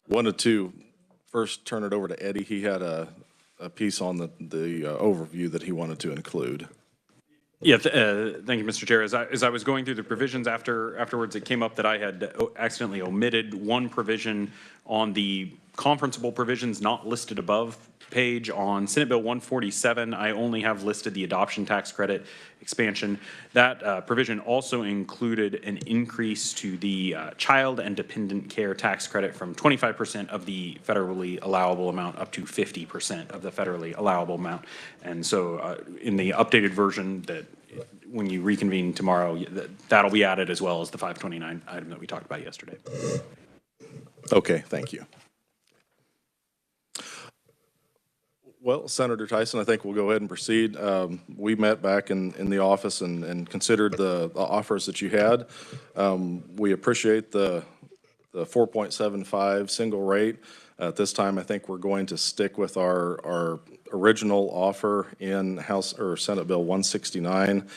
Wanted to first turn it over to Eddie. He had a piece on the overview that he wanted to include. Yeah, thank you, Mr. Chair. As I was going through the provisions afterwards, it came up that I had accidentally omitted one provision on the conferenceable provisions not listed above page on Senate Bill 147. I only have listed the adoption tax credit expansion. That provision also included an increase to the child and dependent care tax credit from 25% of the federally allowable amount up to 50% of the federally allowable amount. And so in the updated version that when you reconvene tomorrow, that'll be added as well as the 529 item that we talked about yesterday. Okay, thank you. Well, Senator Tyson, I think we'll go ahead and proceed. We met back in the office and considered the offers that you had. We appreciate the 4.75 single rate. At this time, I think we're going to stick with our original offer in House or Senate Bill 169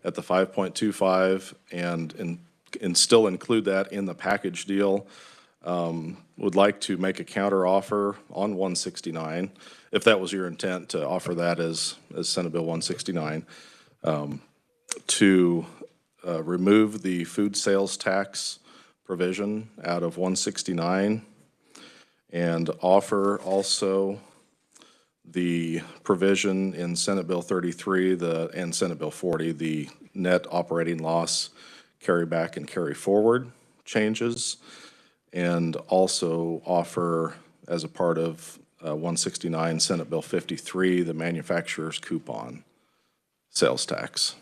at the 5.25 and still include that in the package deal. Would like to make a counter offer on 169, if that was your intent to offer that as Senate Bill 169, to remove the food sales tax provision out of 169 and offer also the provision in Senate Bill 33 and Senate Bill 40, the net operating loss carry back and carry forward changes, and also offer as a part of 169 Senate Bill 53, the manufacturer's coupon sales tax.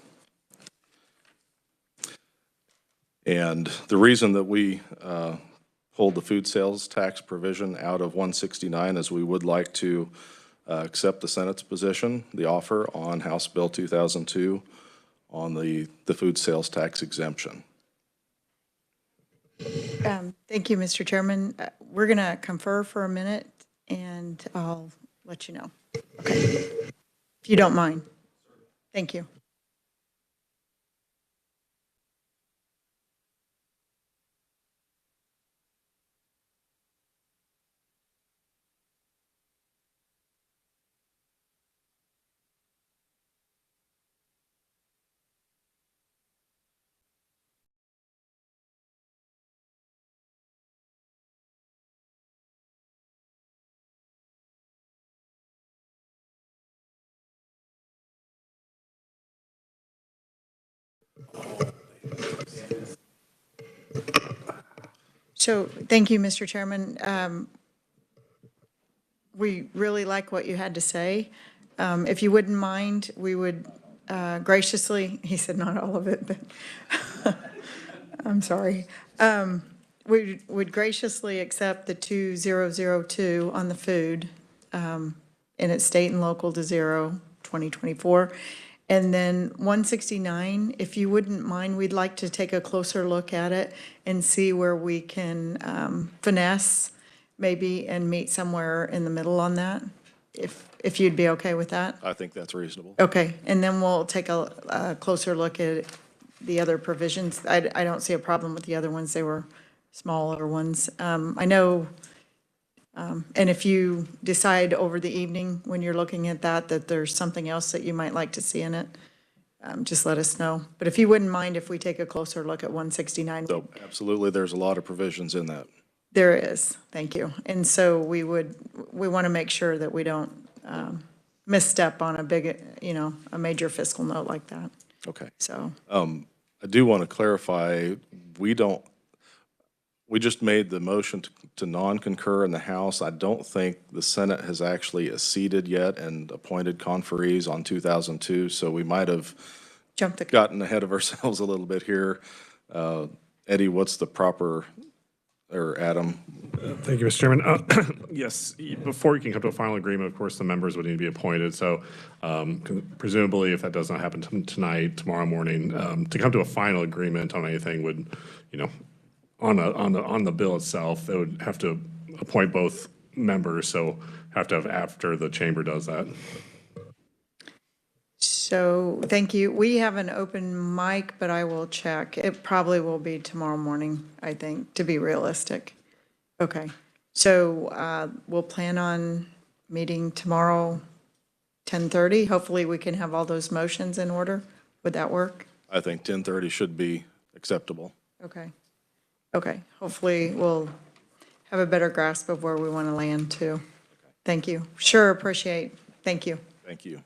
And the reason that we pulled the food sales tax provision out of 169 is we would like to accept the Senate's position, the offer on House Bill 2002 on the food sales tax exemption. Thank you, Mr. Chairman. We're going to confer for a minute, and I'll let you know. Okay. If you don't mind. Thank you. So thank you, Mr. Chairman. We really like what you had to say. If you wouldn't mind, we would graciously, he said not all of it, but I'm sorry. We would graciously accept the 2002 on the food, and it's state and local to 2024. And then 169, if you wouldn't mind, we'd like to take a closer look at it and see where we can finesse maybe and meet somewhere in the middle on that, if you'd be okay with that. I think that's reasonable. Okay, and then we'll take a closer look at the other provisions. I don't see a problem with the other ones. They were smaller ones. I know, and if you decide over the evening when you're looking at that there's something else that you might like to see in it, just let us know. But if you wouldn't mind if we take a closer look at 169. So absolutely, there's a lot of provisions in that. There is, thank you. And so we want to make sure that we don't misstep on a big, a major fiscal note like that. Okay. So. I do want to clarify, we just made the motion to non-concur in the House. I don't think the Senate has actually acceded yet and appointed conferees on 2002, so we might have gotten ahead of ourselves a little bit here. Eddie, what's the proper, or Adam? Thank you, Mr. Chairman. Yes, before you can come to a final agreement, of course, the members would need to be appointed. So presumably, if that does not happen tonight, tomorrow morning, to come to a final agreement on anything would, on the bill itself, they would have to appoint both members. So have to have after the chamber does that. So, thank you. We have an open mic, but I will check. It probably will be tomorrow morning, I think, to be realistic. Okay. So we'll plan on meeting tomorrow, 10:30. Hopefully, we can have all those motions in order. Would that work? I think 10:30 should be acceptable. Okay. Okay. Hopefully, we'll have a better grasp of where we want to land, too. Thank you. Sure, appreciate. Thank you. Thank you.